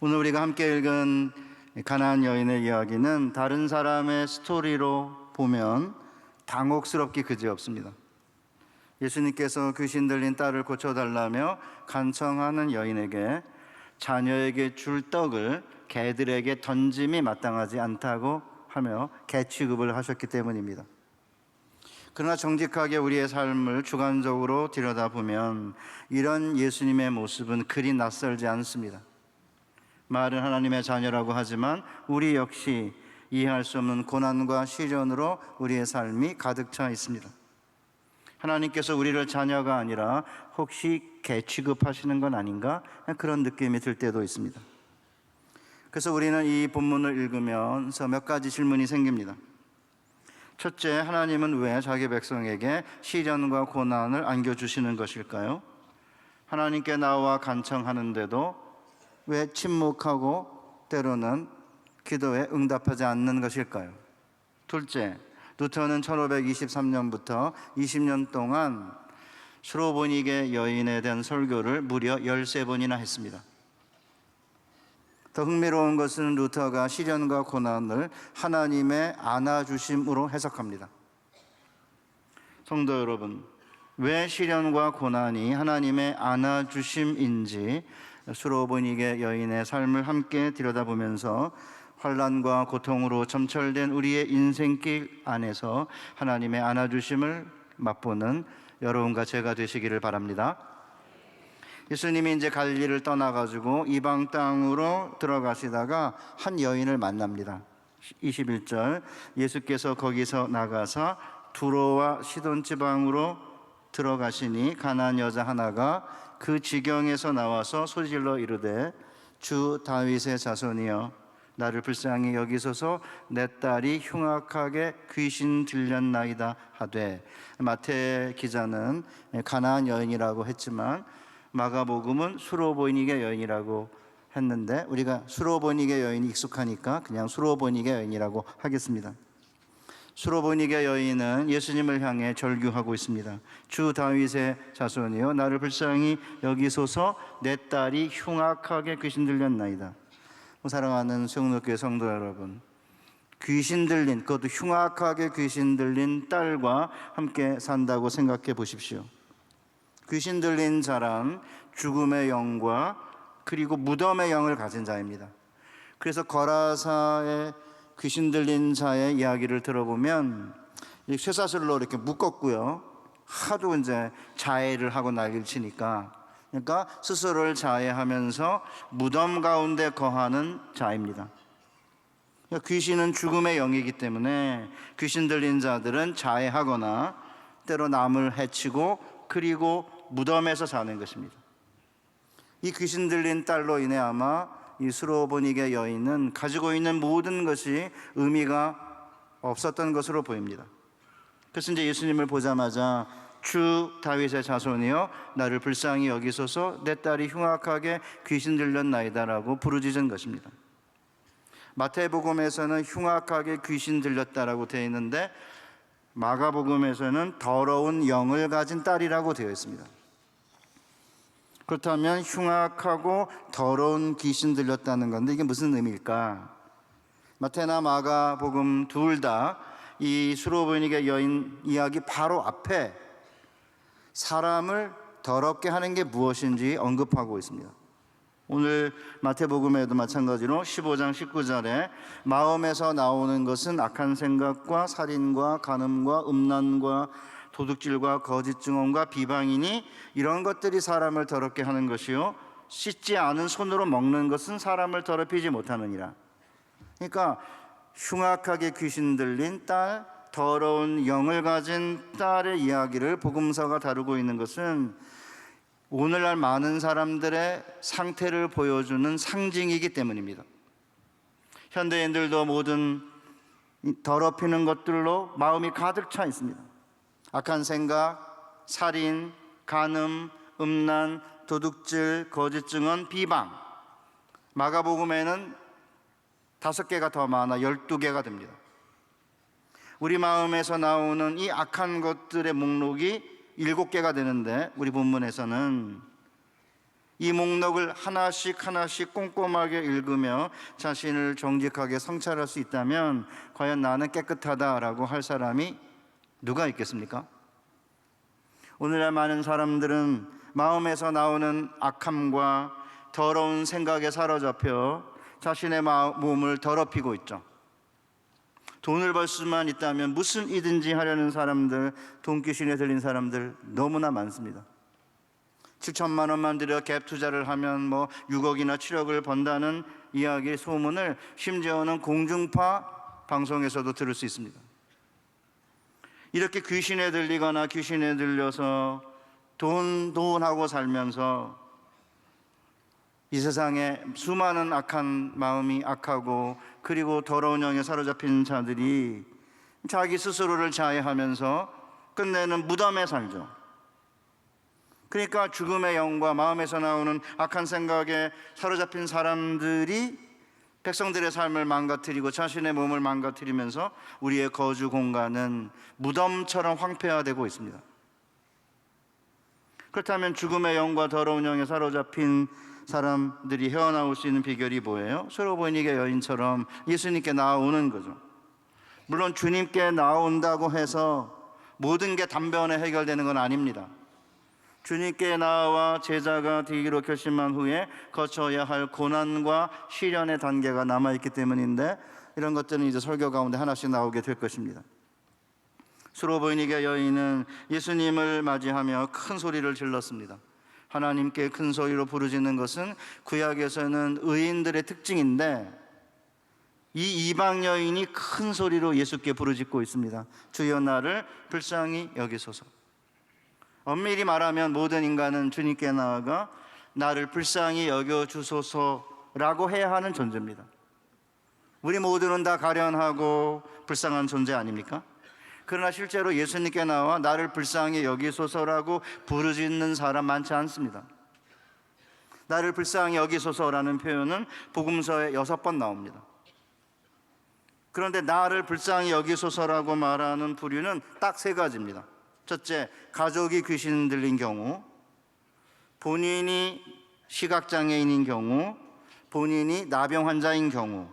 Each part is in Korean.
오늘 우리가 함께 읽은 가나안 여인의 이야기는 다른 사람의 스토리로 보면 당혹스럽기 그지없습니다. 예수님께서 귀신 들린 딸을 고쳐달라며 간청하는 여인에게 자녀에게 줄 떡을 개들에게 던짐이 마땅하지 않다고 하며 개 취급을 하셨기 때문입니다. 그러나 정직하게 우리의 삶을 주관적으로 들여다보면 이런 예수님의 모습은 그리 낯설지 않습니다. 말은 하나님의 자녀라고 하지만 우리 역시 이해할 수 없는 고난과 시련으로 우리의 삶이 가득 차 있습니다. 하나님께서 우리를 자녀가 아니라 혹시 개 취급하시는 건 아닌가? 그런 느낌이 들 때도 있습니다. 그래서 우리는 이 본문을 읽으면서 몇 가지 질문이 생깁니다. 첫째, 하나님은 왜 자기 백성에게 시련과 고난을 안겨주시는 것일까요? 하나님께 나와 간청하는데도 왜 침묵하고 때로는 기도에 응답하지 않는 것일까요? 둘째, 루터는 1523년부터 20년 동안 수로보니게 여인에 대한 설교를 무려 13번이나 했습니다. 더 흥미로운 것은 루터가 시련과 고난을 하나님의 안아주심으로 해석합니다. 성도 여러분, 왜 시련과 고난이 하나님의 안아주심인지 수로보니게 여인의 삶을 함께 들여다보면서 환난과 고통으로 점철된 우리의 인생길 안에서 하나님의 안아주심을 맛보는 여러분과 제가 되시기를 바랍니다. 예수님이 이제 갈릴리를 떠나가지고 이방 땅으로 들어가시다가 한 여인을 만납니다. 21절, 예수께서 거기서 나가사 두로와 시돈 지방으로 들어가시니 가나안 여자 하나가 그 지경에서 나와서 소리질러 이르되 주 다윗의 자손이여 나를 불쌍히 여기소서 내 딸이 흉악하게 귀신 들렸나이다 하되, 마태 기자는 가나안 여인이라고 했지만 마가복음은 수로보니게 여인이라고 했는데 우리가 수로보니게 여인이 익숙하니까 그냥 수로보니게 여인이라고 하겠습니다. 수로보니게 여인은 예수님을 향해 절규하고 있습니다. 주 다윗의 자손이여 나를 불쌍히 여기소서 내 딸이 흉악하게 귀신 들렸나이다. 사랑하는 수영록교회 성도 여러분, 귀신 들린, 그것도 흉악하게 귀신 들린 딸과 함께 산다고 생각해 보십시오. 귀신 들린 자란 죽음의 영과 그리고 무덤의 영을 가진 자입니다. 그래서 거라사의 귀신 들린 자의 이야기를 들어보면 쇠사슬로 이렇게 묶었고요. 하도 이제 자해를 하고 난리를 치니까, 그러니까 스스로를 자해하면서 무덤 가운데 거하는 자입니다. 그러니까 귀신은 죽음의 영이기 때문에 귀신 들린 자들은 자해하거나 때로 남을 해치고 그리고 무덤에서 사는 것입니다. 이 귀신 들린 딸로 인해 아마 이 수로보니게 여인은 가지고 있는 모든 것이 의미가 없었던 것으로 보입니다. 그래서 이제 예수님을 보자마자 주 다윗의 자손이여 나를 불쌍히 여기소서 내 딸이 흉악하게 귀신 들렸나이다라고 부르짖은 것입니다. 마태복음에서는 흉악하게 귀신 들렸다라고 되어 있는데 마가복음에서는 더러운 영을 가진 딸이라고 되어 있습니다. 그렇다면 흉악하고 더러운 귀신 들렸다는 건데 이게 무슨 의미일까? 마태나 마가복음 둘 다 이 수로보니게 여인 이야기 바로 앞에 사람을 더럽게 하는 게 무엇인지 언급하고 있습니다. 오늘 마태복음에도 마찬가지로 15장 19절에 마음에서 나오는 것은 악한 생각과 살인과 간음과 음란과 도둑질과 거짓 증언과 비방이니 이런 것들이 사람을 더럽게 하는 것이요 씻지 않은 손으로 먹는 것은 사람을 더럽히지 못하느니라. 그러니까 흉악하게 귀신 들린 딸, 더러운 영을 가진 딸의 이야기를 복음서가 다루고 있는 것은 오늘날 많은 사람들의 상태를 보여주는 상징이기 때문입니다. 현대인들도 모든 더럽히는 것들로 마음이 가득 차 있습니다. 악한 생각, 살인, 간음, 음란, 도둑질, 거짓 증언, 비방. 마가복음에는 5개가 더 많아 12개가 됩니다. 우리 마음에서 나오는 이 악한 것들의 목록이 7개가 되는데 우리 본문에서는 이 목록을 하나씩 하나씩 꼼꼼하게 읽으며 자신을 정직하게 성찰할 수 있다면 과연 나는 깨끗하다라고 할 사람이 누가 있겠습니까? 오늘날 많은 사람들은 마음에서 나오는 악함과 더러운 생각에 사로잡혀 자신의 몸을 더럽히고 있죠. 돈을 벌 수만 있다면 무슨 이든지 하려는 사람들, 돈귀신에 들린 사람들 너무나 많습니다. 7천만 원만 들여 갭 투자를 하면 뭐 6억이나 7억을 번다는 이야기, 소문을 심지어는 공중파 방송에서도 들을 수 있습니다. 이렇게 귀신에 들리거나 귀신에 들려서 돈 하고 살면서 이 세상에 수많은 악한 마음이 악하고 그리고 더러운 영에 사로잡힌 자들이 자기 스스로를 자해하면서 끝내는 무덤에 살죠. 그러니까 죽음의 영과 마음에서 나오는 악한 생각에 사로잡힌 사람들이 백성들의 삶을 망가뜨리고 자신의 몸을 망가뜨리면서 우리의 거주 공간은 무덤처럼 황폐화되고 있습니다. 그렇다면 죽음의 영과 더러운 영에 사로잡힌 사람들이 헤어나올 수 있는 비결이 뭐예요? 수로보니게 여인처럼 예수님께 나아오는 거죠. 물론 주님께 나온다고 해서 모든 게 단번에 해결되는 건 아닙니다. 주님께 나와 제자가 되기로 결심한 후에 거쳐야 할 고난과 시련의 단계가 남아있기 때문인데, 이런 것들은 이제 설교 가운데 하나씩 나오게 될 것입니다. 수로보니게 여인은 예수님을 맞이하며 큰 소리를 질렀습니다. 하나님께 큰 소리로 부르짖는 것은 구약에서는 의인들의 특징인데, 이 이방 여인이 큰 소리로 예수께 부르짖고 있습니다. 주여 나를 불쌍히 여기소서. 엄밀히 말하면 모든 인간은 주님께 나아가 나를 불쌍히 여겨주소서라고 해야 하는 존재입니다. 우리 모두는 다 가련하고 불쌍한 존재 아닙니까? 그러나 실제로 예수님께 나와 나를 불쌍히 여기소서라고 부르짖는 사람 많지 않습니다. 나를 불쌍히 여기소서라는 표현은 복음서에 6번 나옵니다. 그런데 나를 불쌍히 여기소서라고 말하는 부류는 딱 3가지입니다. 첫째, 가족이 귀신 들린 경우, 본인이 시각장애인인 경우, 본인이 나병 환자인 경우,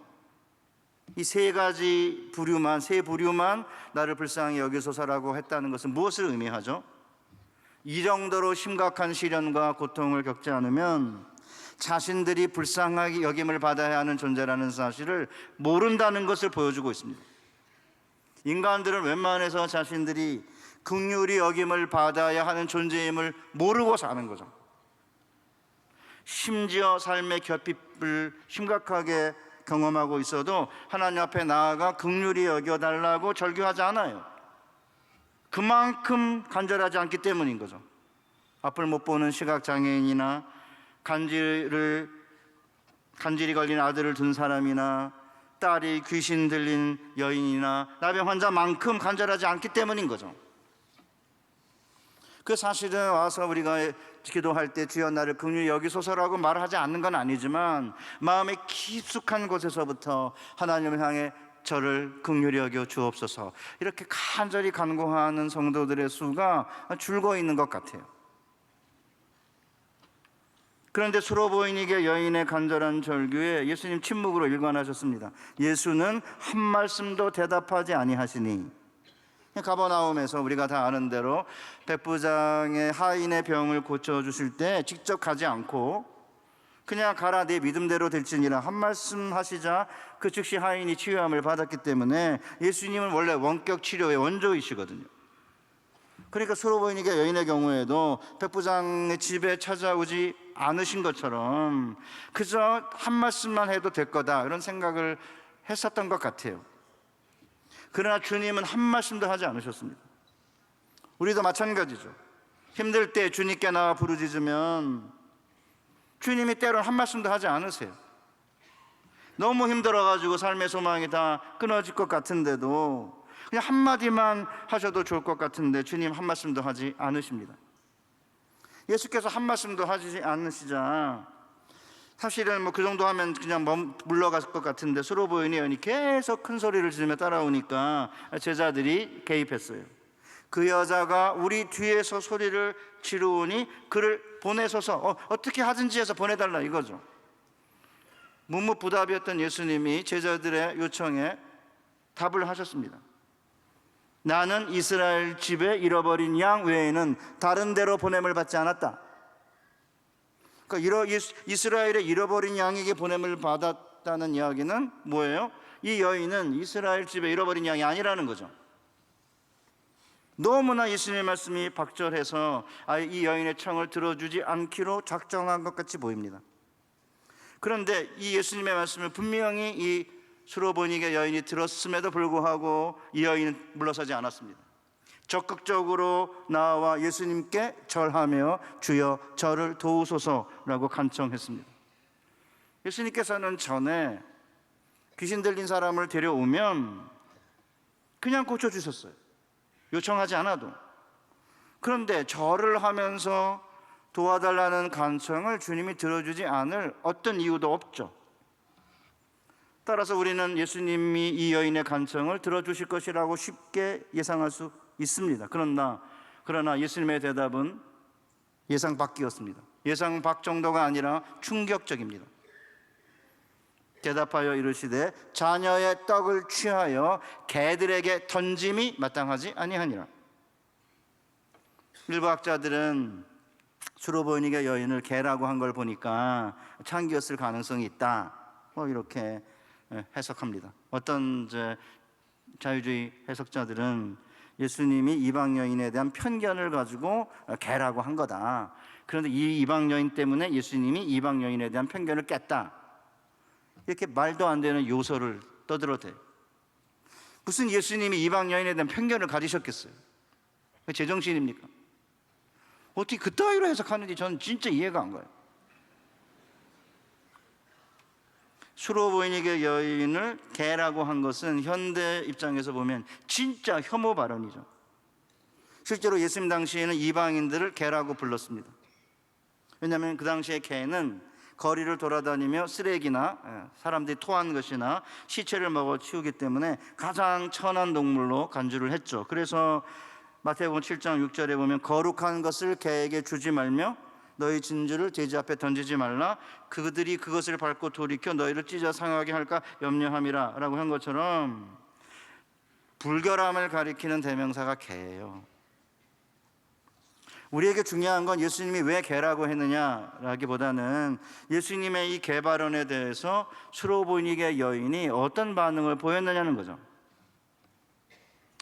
이 3가지 부류만, 3부류만 나를 불쌍히 여기소서라고 했다는 것은 무엇을 의미하죠? 이 정도로 심각한 시련과 고통을 겪지 않으면 자신들이 불쌍하게 여김을 받아야 하는 존재라는 사실을 모른다는 것을 보여주고 있습니다. 인간들은 웬만해서 자신들이 긍휼히 여김을 받아야 하는 존재임을 모르고 사는 거죠. 심지어 삶의 결핍을 심각하게 경험하고 있어도 하나님 앞에 나아가 긍휼히 여겨달라고 절규하지 않아요. 그만큼 간절하지 않기 때문인 거죠. 앞을 못 보는 시각장애인이나 간질이 걸린 아들을 둔 사람이나 딸이 귀신 들린 여인이나 나병 환자만큼 간절하지 않기 때문인 거죠. 그 사실은 와서 우리가 기도할 때 주여 나를 긍휼히 여기소서라고 말하지 않는 건 아니지만 마음의 깊숙한 곳에서부터 하나님을 향해 저를 긍휼히 여겨 주옵소서 이렇게 간절히 간구하는 성도들의 수가 줄고 있는 것 같아요. 그런데 수로보이니게 여인의 간절한 절규에 예수님 침묵으로 일관하셨습니다. 예수는 한 말씀도 대답하지 아니하시니. 가버나움에서 우리가 다 아는 대로 백부장의 하인의 병을 고쳐주실 때 직접 가지 않고 그냥 가라 내 믿음대로 될지니라 한 말씀 하시자 그 즉시 하인이 치유함을 받았기 때문에 예수님은 원래 원격 치료의 원조이시거든요. 그러니까 수로보이니게 여인의 경우에도 백부장의 집에 찾아오지 않으신 것처럼 그저 한 말씀만 해도 될 거다 이런 생각을 했었던 것 같아요. 그러나 주님은 한 말씀도 하지 않으셨습니다. 우리도 마찬가지죠. 힘들 때 주님께 나와 부르짖으면 주님이 때로는 한 말씀도 하지 않으세요. 너무 힘들어가지고 삶의 소망이 다 끊어질 것 같은데도 그냥 한마디만 하셔도 좋을 것 같은데 주님 한 말씀도 하지 않으십니다. 예수께서 한 말씀도 하지 않으시자 사실은 그 정도 하면 그냥 물러갔을 것 같은데 수로보이니 여인이 계속 큰 소리를 지르며 따라오니까 제자들이 개입했어요. 그 여자가 우리 뒤에서 소리를 지르오니 그를 보내소서, 어떻게 하든지 해서 보내달라 이거죠. 묵묵부답이었던 예수님이 제자들의 요청에 답을 하셨습니다. 나는 이스라엘 집에 잃어버린 양 외에는 다른 데로 보냄을 받지 않았다. 그러니까 이스라엘의 잃어버린 양에게 보냄을 받았다는 이야기는 뭐예요? 이 여인은 이스라엘 집에 잃어버린 양이 아니라는 거죠. 너무나 예수님의 말씀이 박절해서 이 여인의 청을 들어주지 않기로 작정한 것 같이 보입니다. 그런데 이 예수님의 말씀을 분명히 이 수로보니게 여인이 들었음에도 불구하고 이 여인은 물러서지 않았습니다. 적극적으로 나와 예수님께 절하며 주여 저를 도우소서라고 간청했습니다. 예수님께서는 전에 귀신 들린 사람을 데려오면 그냥 고쳐주셨어요. 요청하지 않아도. 그런데 절을 하면서 도와달라는 간청을 주님이 들어주지 않을 어떤 이유도 없죠. 따라서 우리는 예수님이 이 여인의 간청을 들어주실 것이라고 쉽게 예상할 수 있습니다. 그러나 예수님의 대답은 예상 밖이었습니다. 예상 밖 정도가 아니라 충격적입니다. 대답하여 이르시되 자녀의 떡을 취하여 개들에게 던짐이 마땅하지 아니하니라. 일부 학자들은 수로보니게 여인을 개라고 한 걸 보니까 창기였을 가능성이 있다, 이렇게 해석합니다. 어떤 자유주의 해석자들은 예수님이 이방 여인에 대한 편견을 가지고 개라고 한 거다. 그런데 이 이방 여인 때문에 예수님이 이방 여인에 대한 편견을 깼다, 이렇게 말도 안 되는 요소를 떠들어대요. 무슨 예수님이 이방 여인에 대한 편견을 가지셨겠어요? 제정신입니까? 어떻게 그따위로 해석하는지 저는 진짜 이해가 안 가요. 수로보니게 여인을 개라고 한 것은 현대 입장에서 보면 진짜 혐오 발언이죠. 실제로 예수님 당시에는 이방인들을 개라고 불렀습니다. 왜냐하면 그 당시에 개는 거리를 돌아다니며 쓰레기나 사람들이 토한 것이나 시체를 먹어 치우기 때문에 가장 천한 동물로 간주를 했죠. 그래서 마태복음 7장 6절에 보면 거룩한 것을 개에게 주지 말며 너희 진주를 돼지 앞에 던지지 말라. 그들이 그것을 밟고 돌이켜 너희를 찢어 상하게 할까 염려함이라 라고 한 것처럼 불결함을 가리키는 대명사가 개예요. 우리에게 중요한 건 예수님이 왜 개라고 했느냐라기보다는 예수님의 이 개 발언에 대해서 수로보니게 여인이 어떤 반응을 보였느냐는 거죠.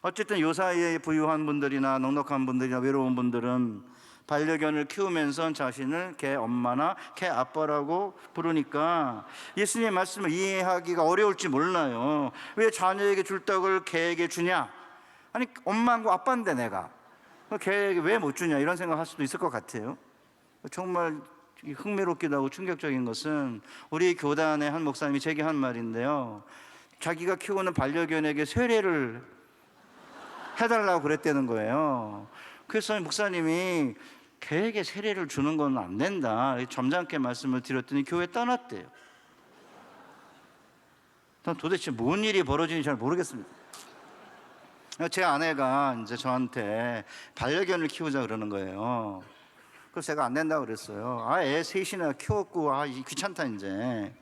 어쨌든 요 사이에 부유한 분들이나 넉넉한 분들이나 외로운 분들은 반려견을 키우면서 자신을 개 엄마나 개 아빠라고 부르니까 예수님의 말씀을 이해하기가 어려울지 몰라요. 왜 자녀에게 줄 떡을 개에게 주냐? 아니 엄마고 아빠인데 내가 개에게 왜 못 주냐, 이런 생각할 수도 있을 것 같아요. 정말 흥미롭기도 하고 충격적인 것은 우리 교단의 한 목사님이 제게 한 말인데요, 자기가 키우는 반려견에게 세례를 해달라고 그랬다는 거예요. 그래서 목사님이 개에게 세례를 주는 건 안 된다 점잖게 말씀을 드렸더니 교회 떠났대요. 난 도대체 뭔 일이 벌어지는지 잘 모르겠습니다. 제 아내가 이제 저한테 반려견을 키우자 그러는 거예요. 그래서 제가 안 된다고 그랬어요. 애 셋이나 키웠고 귀찮다 이제.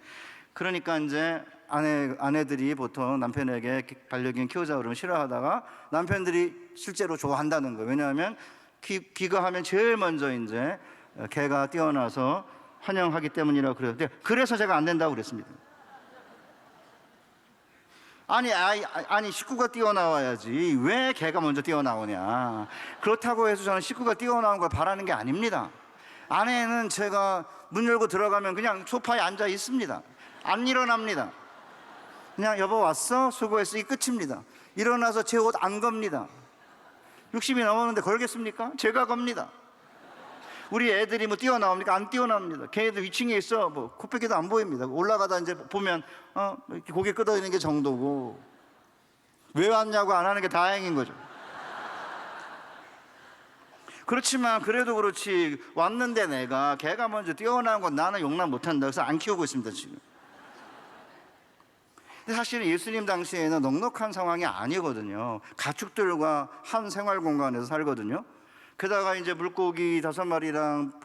그러니까 이제 아내들이 보통 남편에게 반려견 키우자 그러면 싫어하다가 남편들이 실제로 좋아한다는 거예요. 왜냐하면 귀가하면 제일 먼저 이제 개가 뛰어나서 환영하기 때문이라고 그래요. 그래서 제가 안 된다고 그랬습니다. 아니 식구가 뛰어나와야지 왜 개가 먼저 뛰어나오냐. 그렇다고 해서 저는 식구가 뛰어나온 걸 바라는 게 아닙니다. 아내는 제가 문 열고 들어가면 그냥 소파에 앉아 있습니다. 안 일어납니다. 그냥 여보 왔어? 수고했어. 이 끝입니다. 일어나서 제 옷 안 겁니다. 60이 넘었는데 걸겠습니까? 제가 겁니다. 우리 애들이 뭐 뛰어나옵니까? 안 뛰어나옵니다. 걔네들 위층에 있어 코빼기도 안 보입니다. 올라가다 이제 보면 이렇게 고개 끄덕이는 게 정도고, 왜 왔냐고 안 하는 게 다행인 거죠. 그렇지만 그래도 그렇지 왔는데 내가 걔가 먼저 뛰어나온 건 나는 용납 못한다. 그래서 안 키우고 있습니다 지금. 근데 사실은 예수님 당시에는 넉넉한 상황이 아니거든요. 가축들과 한 생활 공간에서 살거든요. 게다가 이제 물고기 5마리랑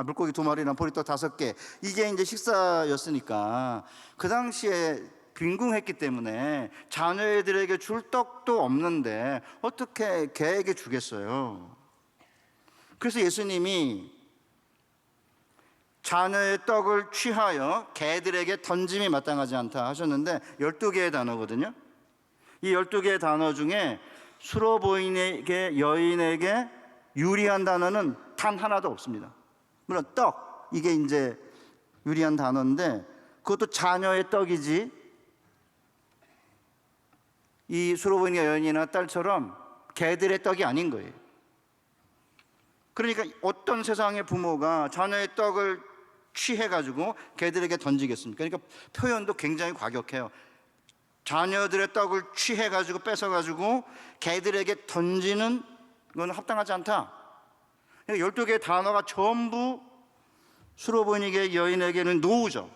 물고기 2마리랑 보리떡 5개, 이게 이제 식사였으니까 그 당시에 빈궁했기 때문에 자녀들에게 줄 떡도 없는데 어떻게 개에게 주겠어요? 그래서 예수님이 자녀의 떡을 취하여 개들에게 던짐이 마땅하지 않다 하셨는데 12개의 단어거든요. 이 12개의 단어 중에 수로보인에게, 여인에게 유리한 단어는 단 하나도 없습니다. 물론 떡, 이게 이제 유리한 단어인데 그것도 자녀의 떡이지, 이 수로보인의 여인이나 딸처럼 개들의 떡이 아닌 거예요. 그러니까 어떤 세상의 부모가 자녀의 떡을 취해가지고 개들에게 던지겠습니까? 그러니까 표현도 굉장히 과격해요. 자녀들의 떡을 취해가지고 뺏어가지고 개들에게 던지는 건 합당하지 않다. 12개의 단어가 전부 수로보니게 여인에게는 노우죠.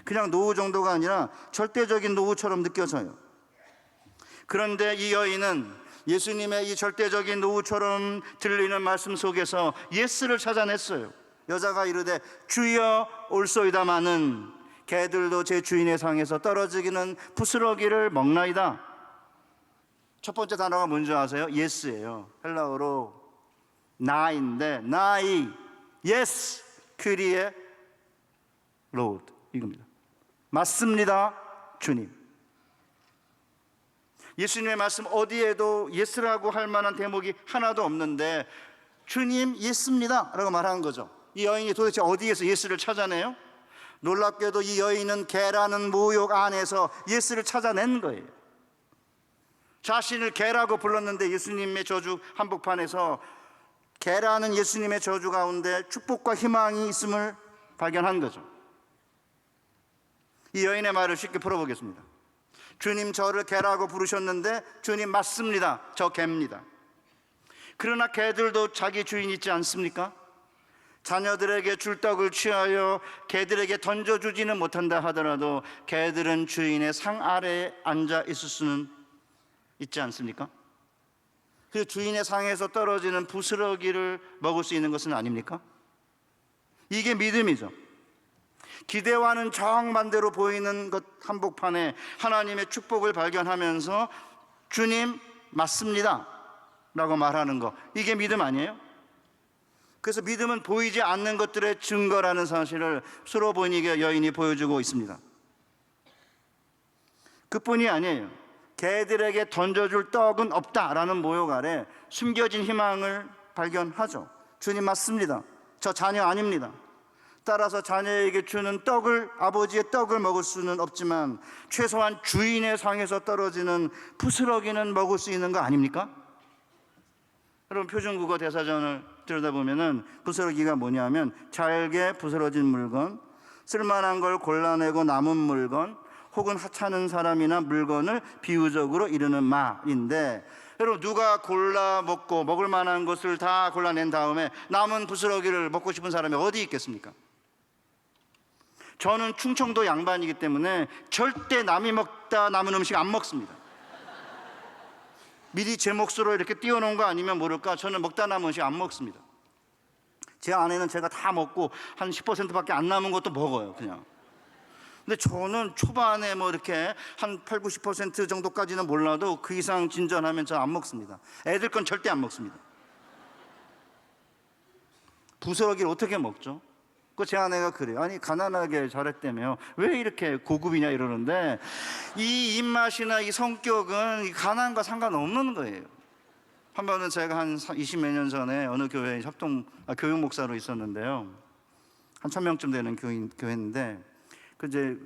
그냥 노우 정도가 아니라 절대적인 노우처럼 느껴져요. 그런데 이 여인은 예수님의 이 절대적인 노우처럼 들리는 말씀 속에서 예스를 찾아냈어요. 여자가 이르되 주여 올소이다마는 개들도 제 주인의 상에서 떨어지기는 부스러기를 먹나이다. 첫 번째 단어가 뭔지 아세요? 예스예요. 헬라어로 나인데, 나이, 예스, kyrie Lord, 이겁니다. 맞습니다, 주님. 예수님의 말씀 어디에도 예스라고 할 만한 대목이 하나도 없는데 주님 예스입니다 라고 말하는 거죠. 이 여인이 도대체 어디에서 예스를 찾아내요? 놀랍게도 이 여인은 개라는 모욕 안에서 예스를 찾아낸 거예요. 자신을 개라고 불렀는데 예수님의 저주 한복판에서 개라는 예수님의 저주 가운데 축복과 희망이 있음을 발견한 거죠. 이 여인의 말을 쉽게 풀어보겠습니다. 주님, 저를 개라고 부르셨는데 주님 맞습니다, 저 개입니다. 그러나 개들도 자기 주인 있지 않습니까? 자녀들에게 줄 떡을 취하여 개들에게 던져주지는 못한다 하더라도 개들은 주인의 상 아래에 앉아 있을 수는 있지 않습니까? 그 주인의 상에서 떨어지는 부스러기를 먹을 수 있는 것은 아닙니까? 이게 믿음이죠. 기대와는 정반대로 보이는 것 한복판에 하나님의 축복을 발견하면서 주님 맞습니다 라고 말하는 것, 이게 믿음 아니에요? 그래서 믿음은 보이지 않는 것들의 증거라는 사실을 수로보니게 여인이 보여주고 있습니다. 그뿐이 아니에요. 개들에게 던져줄 떡은 없다라는 모욕 아래 숨겨진 희망을 발견하죠. 주님 맞습니다, 저 자녀 아닙니다. 따라서 자녀에게 주는 떡을, 아버지의 떡을 먹을 수는 없지만 최소한 주인의 상에서 떨어지는 부스러기는 먹을 수 있는 거 아닙니까? 여러분, 표준국어 대사전을 들여다보면은 부스러기가 뭐냐면 잘게 부스러진 물건, 쓸만한 걸 골라내고 남은 물건, 혹은 하찮은 사람이나 물건을 비유적으로 이르는 말인데, 여러분, 누가 골라 먹고 먹을 만한 것을 다 골라낸 다음에 남은 부스러기를 먹고 싶은 사람이 어디 있겠습니까? 저는 충청도 양반이기 때문에 절대 남이 먹다 남은 음식 안 먹습니다. 미리 제 몫으로 이렇게 띄워놓은 거 아니면 모를까, 저는 먹다 남은 음식 안 먹습니다. 제 아내는 제가 다 먹고 한 10%밖에 안 남은 것도 먹어요, 그냥. 근데 저는 초반에 뭐 이렇게 한 8, 90% 정도까지는 몰라도 그 이상 진전하면 저 안 먹습니다. 애들 건 절대 안 먹습니다. 부스러기를 어떻게 먹죠? 제 아내가 그래요. 아니, 가난하게 자랐다며 왜 이렇게 고급이냐 이러는데, 이 입맛이나 이 성격은 가난과 상관없는 거예요. 한 번은 제가 한 20몇 년 전에 어느 교회에 교육 목사로 있었는데요. 한 1000명쯤 되는 교회인데, 이제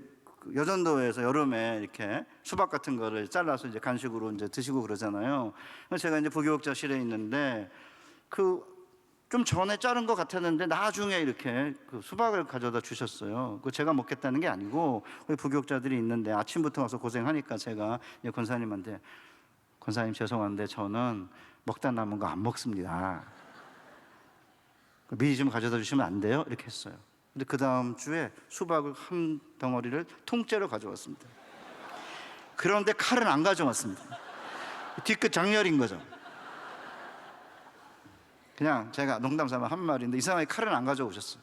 여전도에서 여름에 이렇게 수박 같은 거를 잘라서 이제 간식으로 이제 드시고 그러잖아요. 제가 이제 부교육자실에 있는데 좀 전에 자른 것 같았는데 나중에 이렇게 수박을 가져다 주셨어요. 제가 먹겠다는 게 아니고 우리 부교육자들이 있는데 아침부터 와서 고생하니까 제가 권사님한테, 권사님 죄송한데 저는 먹다 남은 거 안 먹습니다. 미리 좀 가져다 주시면 안 돼요? 이렇게 했어요. 근데 그 다음 주에 수박을 한 덩어리를 통째로 가져왔습니다. 그런데 칼은 안 가져왔습니다. 뒤끝 장렬인 거죠. 그냥 제가 농담 삼아 한 말인데 이상하게 칼은 안 가져오셨어요.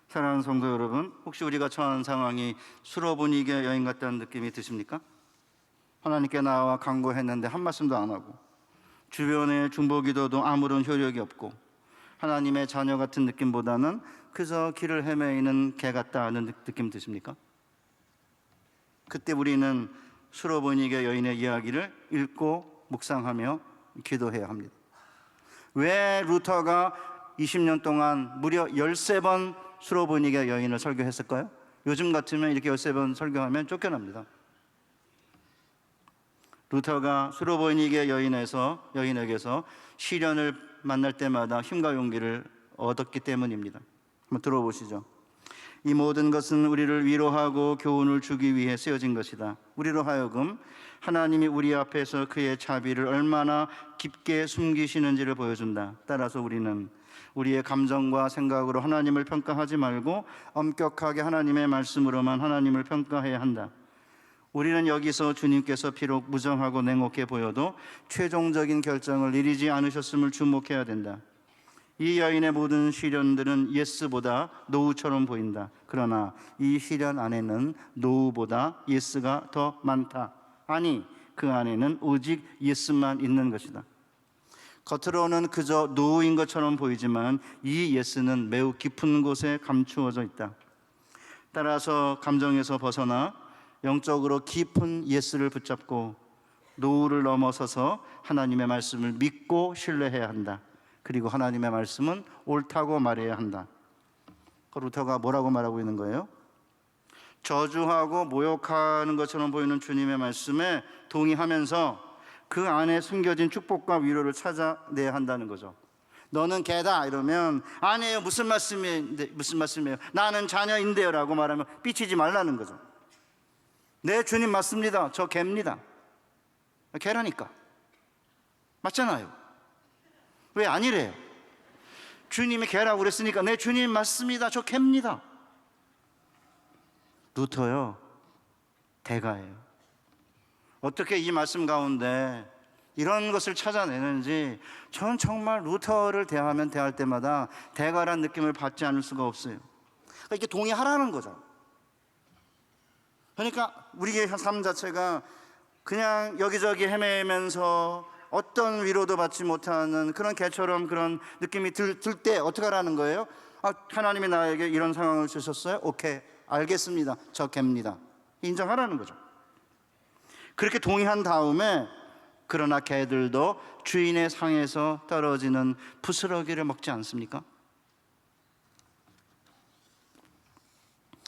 사랑하는 성도 여러분, 혹시 우리가 처한 상황이 수로보니게 여인 같다는 느낌이 드십니까? 하나님께 나와 간구했는데 한 말씀도 안 하고, 주변의 중보기도도 아무런 효력이 없고, 하나님의 자녀 같은 느낌보다는 그저 길을 헤매이는 개 같다는 느낌 드십니까? 그때 우리는 수로보니게 여인의 이야기를 읽고 묵상하며 기도해야 합니다. 왜 루터가 20년 동안 무려 13번 수로보니게 여인을 설교했을까요? 요즘 같으면 이렇게 13번 설교하면 쫓겨납니다. 루터가 수로보니게 여인에게서 시련을 만날 때마다 힘과 용기를 얻었기 때문입니다. 한번 들어보시죠. 이 모든 것은 우리를 위로하고 교훈을 주기 위해 쓰여진 것이다. 우리로 하여금 하나님이 우리 앞에서 그의 자비를 얼마나 깊게 숨기시는지를 보여준다. 따라서 우리는 우리의 감정과 생각으로 하나님을 평가하지 말고 엄격하게 하나님의 말씀으로만 하나님을 평가해야 한다. 우리는 여기서 주님께서 비록 무정하고 냉혹해 보여도 최종적인 결정을 내리지 않으셨음을 주목해야 된다. 이 여인의 모든 시련들은 예스보다 노우처럼 보인다. 그러나 이 시련 안에는 노우보다 예스가 더 많다. 아니, 그 안에는 오직 예스만 있는 것이다. 겉으로는 그저 노우인 것처럼 보이지만 이 예스는 매우 깊은 곳에 감추어져 있다. 따라서 감정에서 벗어나 영적으로 깊은 예스를 붙잡고 노우를 넘어서서 하나님의 말씀을 믿고 신뢰해야 한다. 그리고 하나님의 말씀은 옳다고 말해야 한다. 루터가 뭐라고 말하고 있는 거예요? 저주하고 모욕하는 것처럼 보이는 주님의 말씀에 동의하면서 그 안에 숨겨진 축복과 위로를 찾아내야 한다는 거죠. 너는 개다 이러면 아니에요, 무슨 말씀이에요? 나는 자녀인데요 라고 말하면 삐치지 말라는 거죠. 네, 주님 맞습니다. 저 개입니다. 개라니까. 맞잖아요. 왜 아니래요? 주님이 개라고 그랬으니까 네, 주님 맞습니다. 저 개입니다. 루터요, 대가예요. 어떻게 이 말씀 가운데 이런 것을 찾아내는지 전 정말 루터를 대할 때마다 대가란 느낌을 받지 않을 수가 없어요. 그러니까 이게 동의하라는 거죠. 그러니까 우리의 삶 자체가 그냥 여기저기 헤매면서 어떤 위로도 받지 못하는 그런 개처럼 그런 느낌이 들 때 어떻게 하라는 거예요? 하나님이 나에게 이런 상황을 주셨어요? 오케이, 알겠습니다. 저 개입니다. 인정하라는 거죠. 그렇게 동의한 다음에 그러나 개들도 주인의 상에서 떨어지는 부스러기를 먹지 않습니까?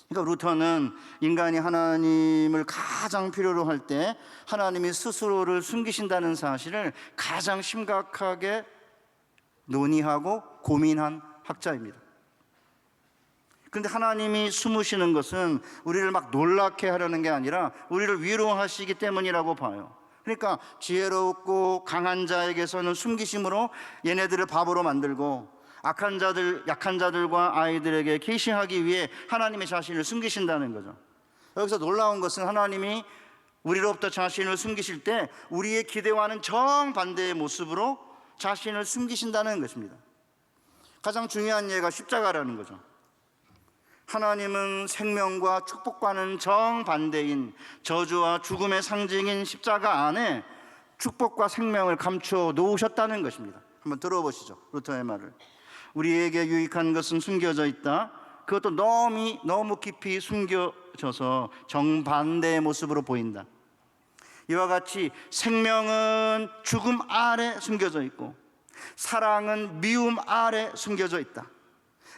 그러니까 루터는 인간이 하나님을 가장 필요로 할 때 하나님이 스스로를 숨기신다는 사실을 가장 심각하게 논의하고 고민한 학자입니다. 그런데 하나님이 숨으시는 것은 우리를 막 놀랍게 하려는 게 아니라 우리를 위로하시기 때문이라고 봐요. 그러니까 지혜롭고 강한 자에게서는 숨기심으로 얘네들을 바보로 만들고 약한 자들과 아이들에게 계시하기 위해 하나님의 자신을 숨기신다는 거죠. 여기서 놀라운 것은 하나님이 우리로부터 자신을 숨기실 때 우리의 기대와는 정반대의 모습으로 자신을 숨기신다는 것입니다. 가장 중요한 예가 십자가라는 거죠. 하나님은 생명과 축복과는 정반대인 저주와 죽음의 상징인 십자가 안에 축복과 생명을 감추어 놓으셨다는 것입니다. 한번 들어보시죠, 루터의 말을. 우리에게 유익한 것은 숨겨져 있다. 그것도 너무 깊이 숨겨져서 정반대의 모습으로 보인다. 이와 같이 생명은 죽음 아래 숨겨져 있고 사랑은 미움 아래 숨겨져 있다.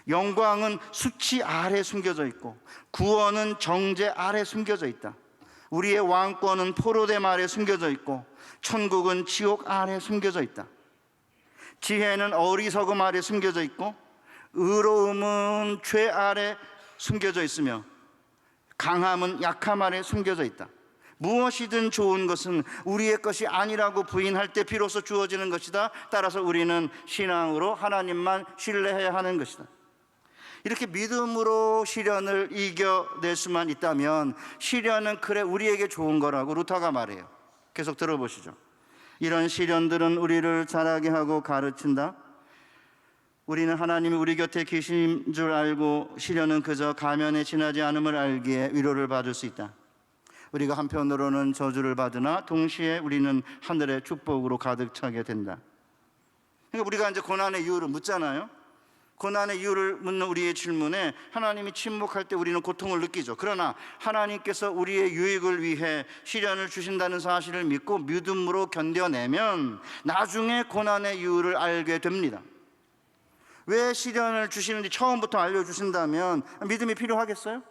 영광은 수치 아래 숨겨져 있고 구원은 정죄 아래 숨겨져 있다. 우리의 왕권은 포로됨 아래 숨겨져 있고 천국은 지옥 아래 숨겨져 있다. 지혜는 어리석음 아래 숨겨져 있고 의로움은 죄 아래 숨겨져 있으며 강함은 약함 아래 숨겨져 있다. 무엇이든 좋은 것은 우리의 것이 아니라고 부인할 때 비로소 주어지는 것이다. 따라서 우리는 신앙으로 하나님만 신뢰해야 하는 것이다. 이렇게 믿음으로 시련을 이겨낼 수만 있다면 시련은 그래 우리에게 좋은 거라고 루터가 말해요. 계속 들어보시죠. 이런 시련들은 우리를 자라게 하고 가르친다. 우리는 하나님이 우리 곁에 계신 줄 알고 시련은 그저 가면에 지나지 않음을 알기에 위로를 받을 수 있다. 우리가 한편으로는 저주를 받으나 동시에 우리는 하늘의 축복으로 가득 차게 된다. 그러니까 우리가 이제 고난의 이유를 묻잖아요. 고난의 이유를 묻는 우리의 질문에 하나님이 침묵할 때 우리는 고통을 느끼죠. 그러나 하나님께서 우리의 유익을 위해 시련을 주신다는 사실을 믿고 믿음으로 견뎌내면 나중에 고난의 이유를 알게 됩니다. 왜 시련을 주시는지 처음부터 알려주신다면 믿음이 필요하겠어요?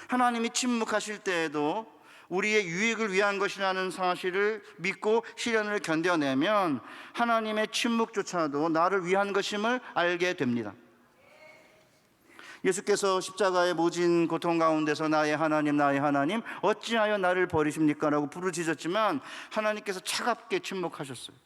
하나님이 침묵하실 때에도 우리의 유익을 위한 것이라는 사실을 믿고 시련을 견뎌내면 하나님의 침묵조차도 나를 위한 것임을 알게 됩니다. 예수께서 십자가의 모진 고통 가운데서 나의 하나님 어찌하여 나를 버리십니까? 라고 부르짖었지만 하나님께서 차갑게 침묵하셨어요.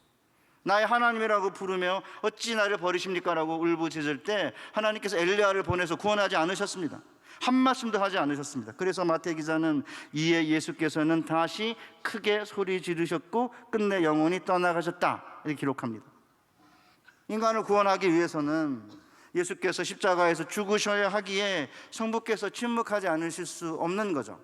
나의 하나님이라고 부르며 어찌 나를 버리십니까? 라고 울부짖을 때 하나님께서 엘리야를 보내서 구원하지 않으셨습니다. 한 말씀도 하지 않으셨습니다. 그래서 마태 기자는 이에 예수께서는 다시 크게 소리 지르셨고 끝내 영원히 떠나가셨다 이렇게 기록합니다. 인간을 구원하기 위해서는 예수께서 십자가에서 죽으셔야 하기에 성부께서 침묵하지 않으실 수 없는 거죠.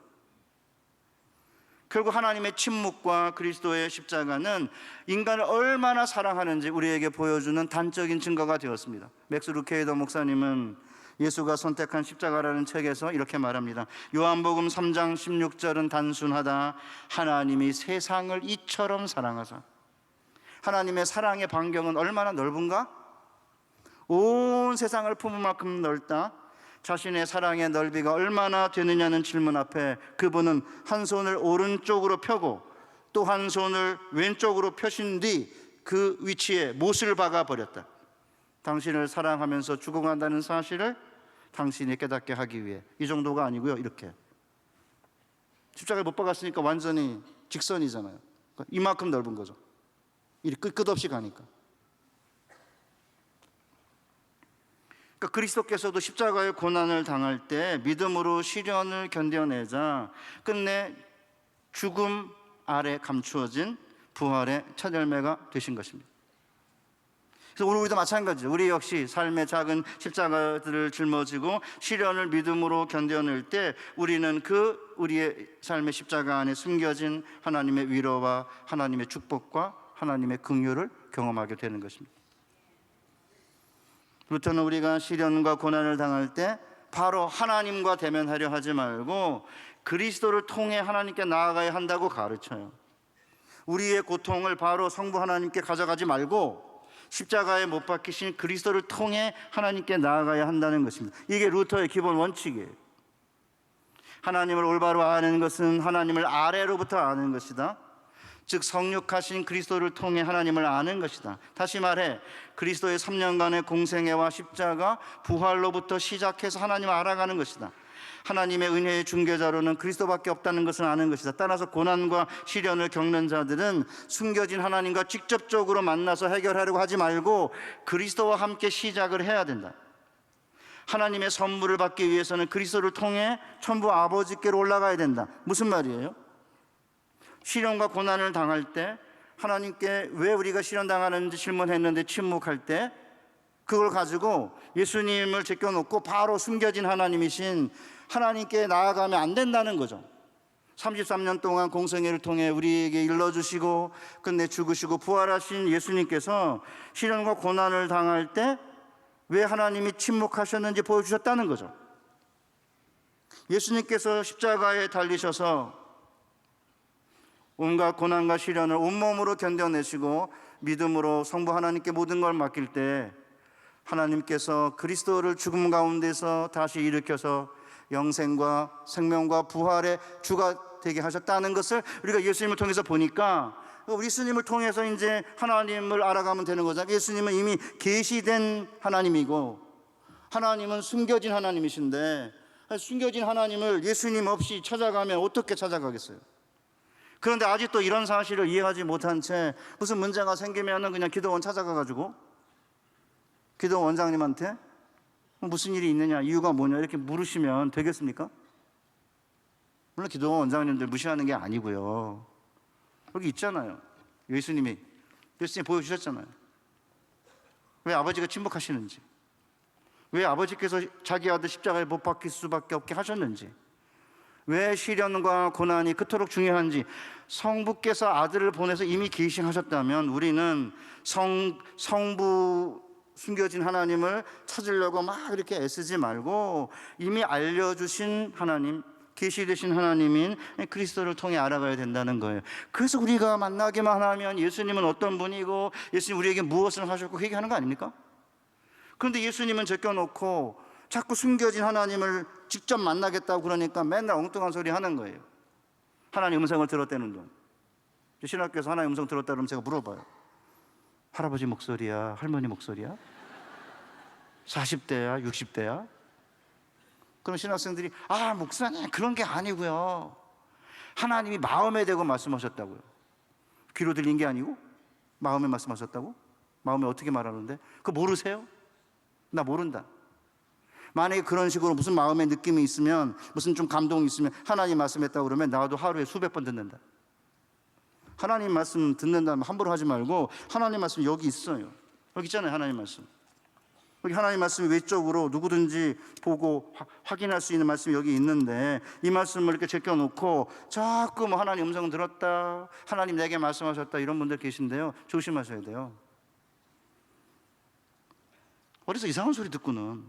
결국 하나님의 침묵과 그리스도의 십자가는 인간을 얼마나 사랑하는지 우리에게 보여주는 단적인 증거가 되었습니다. 맥스 루케이더 목사님은 예수가 선택한 십자가라는 책에서 이렇게 말합니다. 요한복음 3장 16절은 단순하다. 하나님이 세상을 이처럼 사랑하사. 하나님의 사랑의 반경은 얼마나 넓은가? 온 세상을 품을 만큼 넓다. 자신의 사랑의 넓이가 얼마나 되느냐는 질문 앞에 그분은 한 손을 오른쪽으로 펴고 또 한 손을 왼쪽으로 펴신 뒤 그 위치에 못을 박아 버렸다. 당신을 사랑하면서 죽어간다는 사실을 당신이 깨닫게 하기 위해. 이 정도가 아니고요, 이렇게 십자가에 못 박았으니까 완전히 직선이잖아요. 그러니까 이만큼 넓은 거죠. 이렇게 끝없이 가니까. 그러니까 그리스도께서도 십자가의 고난을 당할 때 믿음으로 시련을 견뎌내자 끝내 죽음 아래 감추어진 부활의 첫 열매가 되신 것입니다. 그래서 오늘 우리도 마찬가지죠. 우리 역시 삶의 작은 십자가들을 짊어지고 시련을 믿음으로 견뎌낼 때 우리는 우리의 삶의 십자가 안에 숨겨진 하나님의 위로와 하나님의 축복과 하나님의 긍휼을 경험하게 되는 것입니다. 루터는 우리가 시련과 고난을 당할 때 바로 하나님과 대면하려 하지 말고 그리스도를 통해 하나님께 나아가야 한다고 가르쳐요. 우리의 고통을 바로 성부 하나님께 가져가지 말고 십자가에 못 박히신 그리스도를 통해 하나님께 나아가야 한다는 것입니다. 이게 루터의 기본 원칙이에요. 하나님을 올바로 아는 것은 하나님을 아래로부터 아는 것이다. 즉 성육하신 그리스도를 통해 하나님을 아는 것이다. 다시 말해 그리스도의 3년간의 공생애와 십자가 부활로부터 시작해서 하나님을 알아가는 것이다. 하나님의 은혜의 중개자로는 그리스도밖에 없다는 것을 아는 것이다. 따라서 고난과 시련을 겪는 자들은 숨겨진 하나님과 직접적으로 만나서 해결하려고 하지 말고 그리스도와 함께 시작을 해야 된다. 하나님의 선물을 받기 위해서는 그리스도를 통해 천부 아버지께로 올라가야 된다. 무슨 말이에요? 시련과 고난을 당할 때 하나님께 왜 우리가 시련당하는지 질문했는데 침묵할 때 그걸 가지고 예수님을 제껴놓고 바로 숨겨진 하나님이신 하나님께 나아가면 안 된다는 거죠. 33년 동안 공생애를 통해 우리에게 일러주시고 끝내 죽으시고 부활하신 예수님께서 시련과 고난을 당할 때 왜 하나님이 침묵하셨는지 보여주셨다는 거죠. 예수님께서 십자가에 달리셔서 온갖 고난과 시련을 온몸으로 견뎌내시고 믿음으로 성부 하나님께 모든 걸 맡길 때 하나님께서 그리스도를 죽음 가운데서 다시 일으켜서 영생과 생명과 부활의 주가 되게 하셨다는 것을 우리가 예수님을 통해서 보니까 예수님을 통해서 이제 하나님을 알아가면 되는 거잖아요. 예수님은 이미 계시된 하나님이고 하나님은 숨겨진 하나님이신데 숨겨진 하나님을 예수님 없이 찾아가면 어떻게 찾아가겠어요? 그런데 아직도 이런 사실을 이해하지 못한 채 무슨 문제가 생기면 그냥 기도원 찾아가가지고 기도원 원장님한테 무슨 일이 있느냐, 이유가 뭐냐 이렇게 물으시면 되겠습니까? 물론 기도원 원장님들 무시하는 게 아니고요. 여기 있잖아요. 예수님 보여주셨잖아요. 왜 아버지가 침묵하시는지, 왜 아버지께서 자기 아들 십자가에 못 박힐 수밖에 없게 하셨는지, 왜 시련과 고난이 그토록 중요한지. 성부께서 아들을 보내서 이미 계시하셨다면 우리는 성부 숨겨진 하나님을 찾으려고 막 이렇게 애쓰지 말고 이미 알려주신 하나님, 계시되신 하나님인 그리스도를 통해 알아가야 된다는 거예요. 그래서 우리가 만나기만 하면 예수님은 어떤 분이고 예수님 우리에게 무엇을 하셨고 얘기하는 거 아닙니까? 그런데 예수님은 제껴놓고 자꾸 숨겨진 하나님을 직접 만나겠다고 그러니까 맨날 엉뚱한 소리 하는 거예요. 하나님 음성을 들었다는 돈. 신학교에서 하나님 음성 들었다 그러면 제가 물어봐요. 할아버지 목소리야? 할머니 목소리야? 40대야? 60대야? 그럼 신학생들이 목사님 그런 게 아니고요, 하나님이 마음에 대고 말씀하셨다고요. 귀로 들린 게 아니고 마음에 말씀하셨다고? 마음에 어떻게 말하는데? 그거 모르세요? 나 모른다. 만약에 그런 식으로 무슨 마음의 느낌이 있으면, 무슨 좀 감동이 있으면 하나님 말씀했다고 그러면 나도 하루에 수백 번 듣는다. 하나님 말씀 듣는다면 함부로 하지 말고, 하나님 말씀 여기 있어요. 여기 있잖아요. 하나님 말씀. 여기 하나님 말씀이 외적으로 누구든지 보고 확인할 수 있는 말씀이 여기 있는데, 이 말씀을 이렇게 제껴놓고 자꾸 하나님 음성 들었다, 하나님 내게 말씀하셨다, 이런 분들 계신데요. 조심하셔야 돼요. 어디서 이상한 소리 듣고는,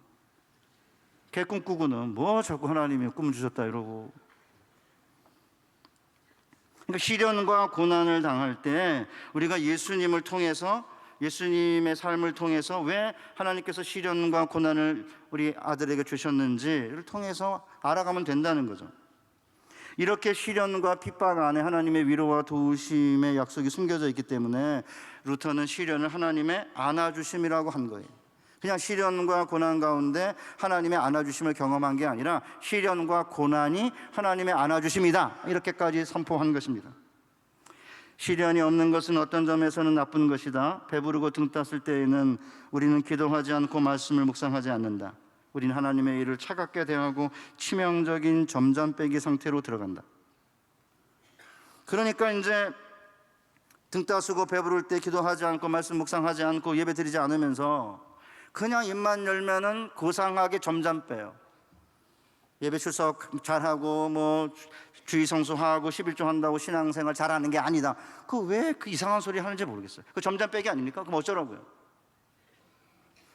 개꿈 꾸고는 뭐 자꾸 하나님이 꿈을 주셨다 이러고. 그러니까 시련과 고난을 당할 때 우리가 예수님을 통해서, 예수님의 삶을 통해서 왜 하나님께서 시련과 고난을 우리 아들에게 주셨는지를 통해서 알아가면 된다는 거죠. 이렇게 시련과 핍박 안에 하나님의 위로와 도우심의 약속이 숨겨져 있기 때문에 루터는 시련을 하나님의 안아주심이라고 한 거예요. 그냥 시련과 고난 가운데 하나님의 안아주심을 경험한 게 아니라 시련과 고난이 하나님의 안아주심이다, 이렇게까지 선포한 것입니다. 시련이 없는 것은 어떤 점에서는 나쁜 것이다. 배부르고 등 땄을 때에는 우리는 기도하지 않고 말씀을 묵상하지 않는다. 우리는 하나님의 일을 차갑게 대하고 치명적인 점잖배기 상태로 들어간다. 그러니까 이제 등 따스고 배부를 때 기도하지 않고 말씀 묵상하지 않고 예배 드리지 않으면서 그냥 입만 열면은 고상하게 점잖배요. 예배 출석 잘하고 주의 성수하고 11조 한다고 신앙생활 잘하는 게 아니다. 그 왜 그 이상한 소리 하는지 모르겠어요. 그 점잖배기 아닙니까? 그럼 어쩌라고요?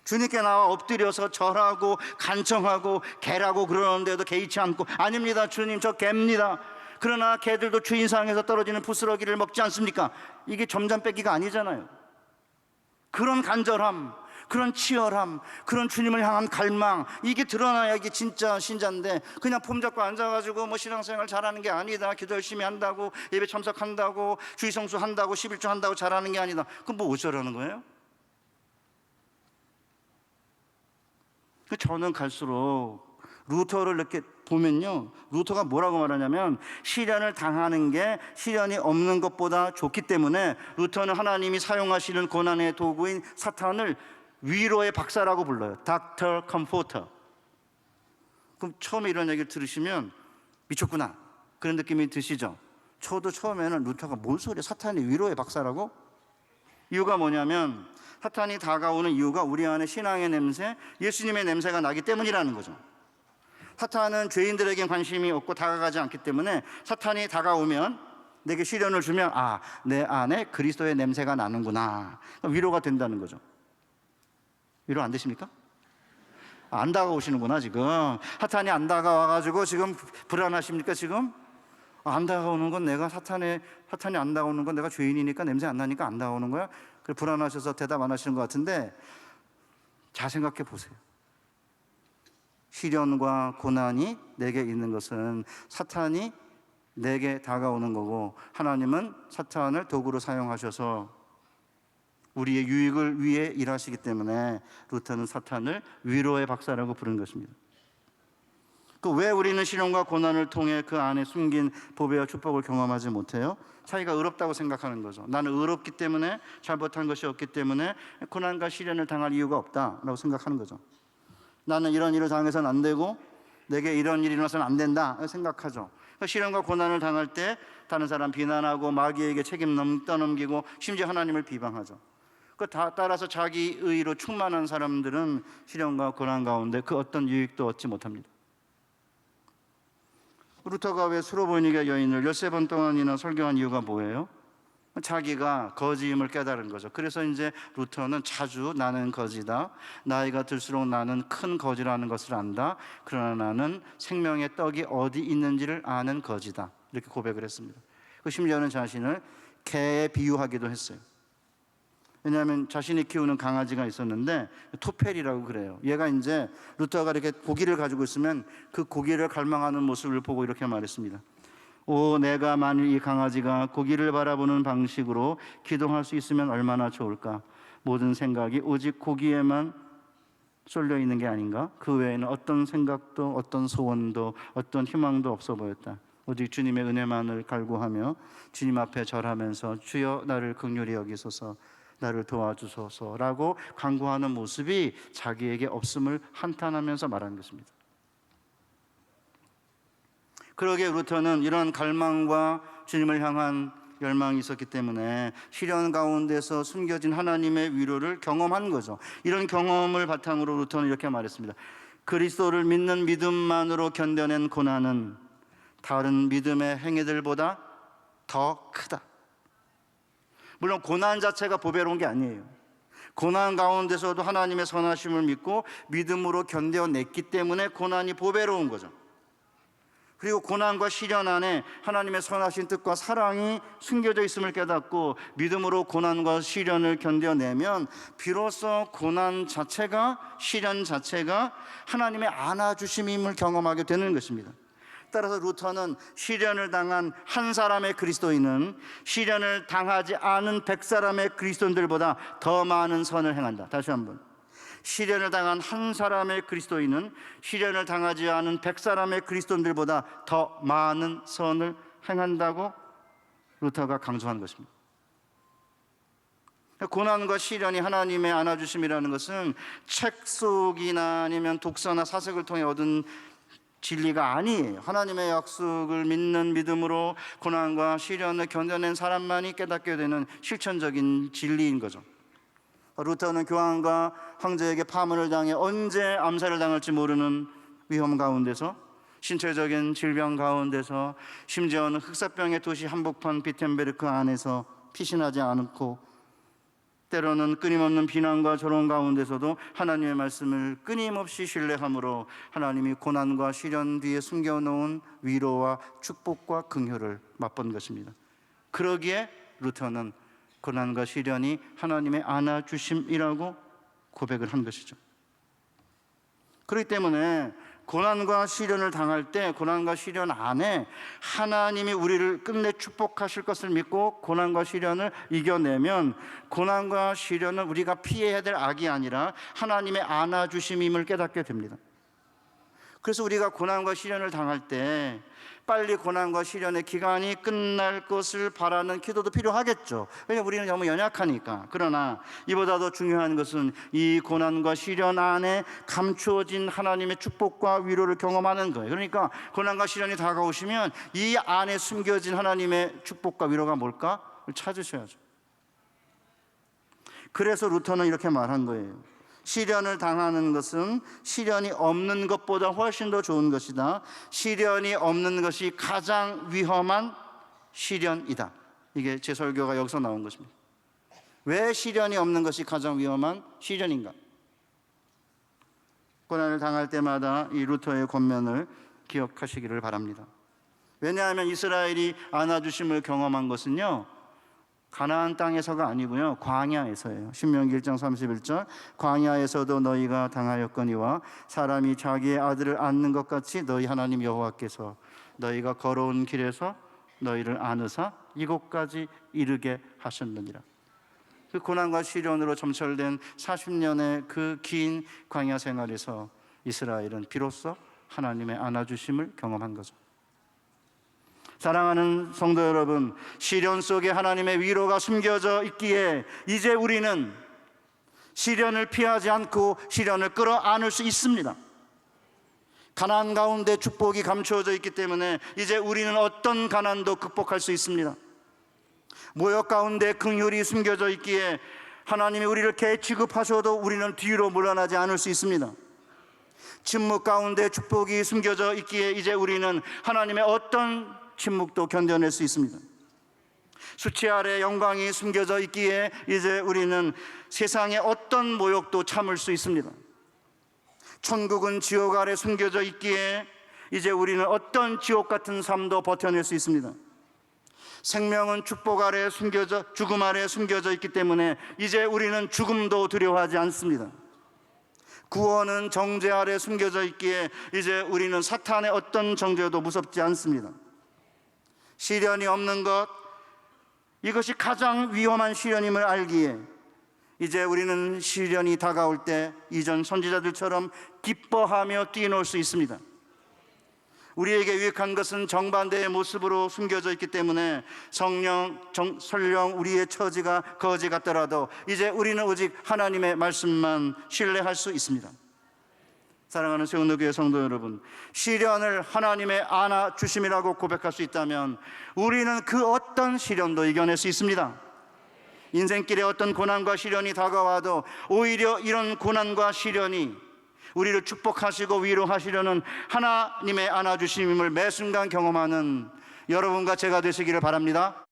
주님께 나와 엎드려서 절하고 간청하고 개라고 그러는데도 개의치 않고, 아닙니다 주님 저 개입니다. 그러나 개들도 주인상에서 떨어지는 부스러기를 먹지 않습니까? 이게 점잖배기가 아니잖아요. 그런 간절함, 그런 치열함, 그런 주님을 향한 갈망, 이게 드러나야 이게 진짜 신자인데, 그냥 폼 잡고 앉아가지고 신앙생활 잘하는 게 아니다, 기도 열심히 한다고, 예배 참석한다고, 주의 성수 한다고, 11조 한다고 잘하는 게 아니다. 그럼 뭐 어쩌라는 거예요? 저는 갈수록 루터를 이렇게 보면요, 루터가 뭐라고 말하냐면 시련을 당하는 게 시련이 없는 것보다 좋기 때문에 루터는 하나님이 사용하시는 고난의 도구인 사탄을 위로의 박사라고 불러요. Dr. Comforter. 그럼 처음에 이런 얘기를 들으시면 미쳤구나 그런 느낌이 드시죠? 저도 처음에는 루터가 뭔 소리야, 사탄이 위로의 박사라고? 이유가 뭐냐면 사탄이 다가오는 이유가 우리 안에 신앙의 냄새, 예수님의 냄새가 나기 때문이라는 거죠. 사탄은 죄인들에게 관심이 없고 다가가지 않기 때문에 사탄이 다가오면, 내게 시련을 주면 내 안에 그리스도의 냄새가 나는구나, 위로가 된다는 거죠. 위로 안 되십니까? 안 다가오시는구나. 지금 사탄이 안 다가와가지고 지금 불안하십니까? 지금 안 다가오는 건 내가 사탄이 안 다가오는 건 내가 죄인이니까 냄새 안 나니까 안 다가오는 거야? 그래 불안하셔서 대답 안 하시는 것 같은데, 잘 생각해 보세요. 시련과 고난이 내게 있는 것은 사탄이 내게 다가오는 거고, 하나님은 사탄을 도구로 사용하셔서 우리의 유익을 위해 일하시기 때문에 루터는 사탄을 위로의 박사라고 부른 것입니다. 왜 우리는 시련과 고난을 통해 그 안에 숨긴 보배와 축복을 경험하지 못해요? 자기가 의롭다고 생각하는 거죠. 나는 의롭기 때문에, 잘못한 것이 없기 때문에 고난과 시련을 당할 이유가 없다라고 생각하는 거죠. 나는 이런 일을 당해서는 안 되고 내게 이런 일이 일어나서는 안 된다 생각하죠. 시련과 고난을 당할 때 다른 사람 비난하고 마귀에게 책임 떠넘기고 심지어 하나님을 비방하죠. 따라서 자기 의로 충만한 사람들은 시련과 고난 가운데 그 어떤 유익도 얻지 못합니다. 루터가 왜 수로보니게 여인을 13번 동안이나 설교한 이유가 뭐예요? 자기가 거지임을 깨달은 거죠. 그래서 이제 루터는 자주 나는 거지다, 나이가 들수록 나는 큰 거지라는 것을 안다, 그러나 나는 생명의 떡이 어디 있는지를 아는 거지다, 이렇게 고백을 했습니다. 심지어는 자신을 개에 비유하기도 했어요. 왜냐하면 자신이 키우는 강아지가 있었는데 토펠이라고 그래요. 얘가 이제 루터가 이렇게 고기를 가지고 있으면 그 고기를 갈망하는 모습을 보고 이렇게 말했습니다. 오, 내가 만일 이 강아지가 고기를 바라보는 방식으로 기동할 수 있으면 얼마나 좋을까. 모든 생각이 오직 고기에만 쏠려 있는 게 아닌가. 그 외에는 어떤 생각도 어떤 소원도 어떤 희망도 없어 보였다. 오직 주님의 은혜만을 갈구하며 주님 앞에 절하면서 주여 나를 긍휼히 여기소서, 나를 도와주소서라고 간구하는 모습이 자기에게 없음을 한탄하면서 말하는 것입니다. 그러기에 루터는 이런 갈망과 주님을 향한 열망이 있었기 때문에 시련 가운데서 숨겨진 하나님의 위로를 경험한 거죠. 이런 경험을 바탕으로 루터는 이렇게 말했습니다. 그리스도를 믿는 믿음만으로 견뎌낸 고난은 다른 믿음의 행위들보다 더 크다. 물론 고난 자체가 보배로운 게 아니에요. 고난 가운데서도 하나님의 선하심을 믿고 믿음으로 견뎌냈기 때문에 고난이 보배로운 거죠. 그리고 고난과 시련 안에 하나님의 선하신 뜻과 사랑이 숨겨져 있음을 깨닫고 믿음으로 고난과 시련을 견뎌내면 비로소 고난 자체가, 시련 자체가 하나님의 안아주심임을 경험하게 되는 것입니다. 따라서 루터는 시련을 당한 한 사람의 그리스도인은 시련을 당하지 않은 100사람의 그리스도인들보다 더 많은 선을 행한다. 다시 한번, 시련을 당한 한 사람의 그리스도인은 시련을 당하지 않은 100사람의 그리스도인들보다 더 많은 선을 행한다고 루터가 강조한 것입니다. 고난과 시련이 하나님의 안아주심이라는 것은 책 속이나 아니면 독서나 사색을 통해 얻은 진리가 아니에요. 하나님의 약속을 믿는 믿음으로 고난과 시련을 견뎌낸 사람만이 깨닫게 되는 실천적인 진리인 거죠. 루터는 교황과 황제에게 파문을 당해 언제 암살을 당할지 모르는 위험 가운데서, 신체적인 질병 가운데서, 심지어는 흑사병의 도시 한복판 비텐베르크 안에서 피신하지 않고 때로는 끊임없는 비난과 조롱 가운데서도 하나님의 말씀을 끊임없이 신뢰함으로 하나님이 고난과 시련 뒤에 숨겨놓은 위로와 축복과 긍휼을 맛본 것입니다. 그러기에 루터는 고난과 시련이 하나님의 안아주심이라고 고백을 한 것이죠. 그렇기 때문에 고난과 시련을 당할 때 고난과 시련 안에 하나님이 우리를 끝내 축복하실 것을 믿고 고난과 시련을 이겨내면 고난과 시련은 우리가 피해야 될 악이 아니라 하나님의 안아주심임을 깨닫게 됩니다. 그래서 우리가 고난과 시련을 당할 때 빨리 고난과 시련의 기간이 끝날 것을 바라는 기도도 필요하겠죠. 왜냐하면 우리는 너무 연약하니까. 그러나 이보다 더 중요한 것은 이 고난과 시련 안에 감추어진 하나님의 축복과 위로를 경험하는 거예요. 그러니까 고난과 시련이 다가오시면 이 안에 숨겨진 하나님의 축복과 위로가 뭘까? 찾으셔야죠. 그래서 루터는 이렇게 말한 거예요. 시련을 당하는 것은 시련이 없는 것보다 훨씬 더 좋은 것이다. 시련이 없는 것이 가장 위험한 시련이다. 이게 제 설교가 여기서 나온 것입니다. 왜 시련이 없는 것이 가장 위험한 시련인가? 고난을 당할 때마다 이 루터의 권면을 기억하시기를 바랍니다. 왜냐하면 이스라엘이 안아주심을 경험한 것은요, 가나안 땅에서가 아니고요, 광야에서예요. 신명기 1장 31절, 광야에서도 너희가 당하였거니와 사람이 자기의 아들을 안는 것 같이 너희 하나님 여호와께서 너희가 걸어온 길에서 너희를 안으사 이곳까지 이르게 하셨느니라. 그 고난과 시련으로 점철된 40년의 그 긴 광야 생활에서 이스라엘은 비로소 하나님의 안아주심을 경험한 거죠. 사랑하는 성도 여러분, 시련 속에 하나님의 위로가 숨겨져 있기에 이제 우리는 시련을 피하지 않고 시련을 끌어안을 수 있습니다. 가난 가운데 축복이 감추어져 있기 때문에 이제 우리는 어떤 가난도 극복할 수 있습니다. 모욕 가운데 긍휼이 숨겨져 있기에 하나님이 우리를 개 취급하셔도 우리는 뒤로 물러나지 않을 수 있습니다. 침묵 가운데 축복이 숨겨져 있기에 이제 우리는 하나님의 어떤 침묵도 견뎌낼 수 있습니다. 수치 아래 영광이 숨겨져 있기에 이제 우리는 세상의 어떤 모욕도 참을 수 있습니다. 천국은 지옥 아래 숨겨져 있기에 이제 우리는 어떤 지옥 같은 삶도 버텨낼 수 있습니다. 생명은 축복 아래 죽음 아래 숨겨져 있기 때문에 이제 우리는 죽음도 두려워하지 않습니다. 구원은 정죄 아래 숨겨져 있기에 이제 우리는 사탄의 어떤 정죄도 무섭지 않습니다. 시련이 없는 것, 이것이 가장 위험한 시련임을 알기에 이제 우리는 시련이 다가올 때 이전 선지자들처럼 기뻐하며 뛰놀 수 있습니다. 우리에게 유익한 것은 정반대의 모습으로 숨겨져 있기 때문에 설령 우리의 처지가 거지 같더라도 이제 우리는 오직 하나님의 말씀만 신뢰할 수 있습니다. 사랑하는 세운노교회 성도 여러분, 시련을 하나님의 안아주심이라고 고백할 수 있다면 우리는 그 어떤 시련도 이겨낼 수 있습니다. 인생길에 어떤 고난과 시련이 다가와도 오히려 이런 고난과 시련이 우리를 축복하시고 위로하시려는 하나님의 안아주심을 매 순간 경험하는 여러분과 제가 되시기를 바랍니다.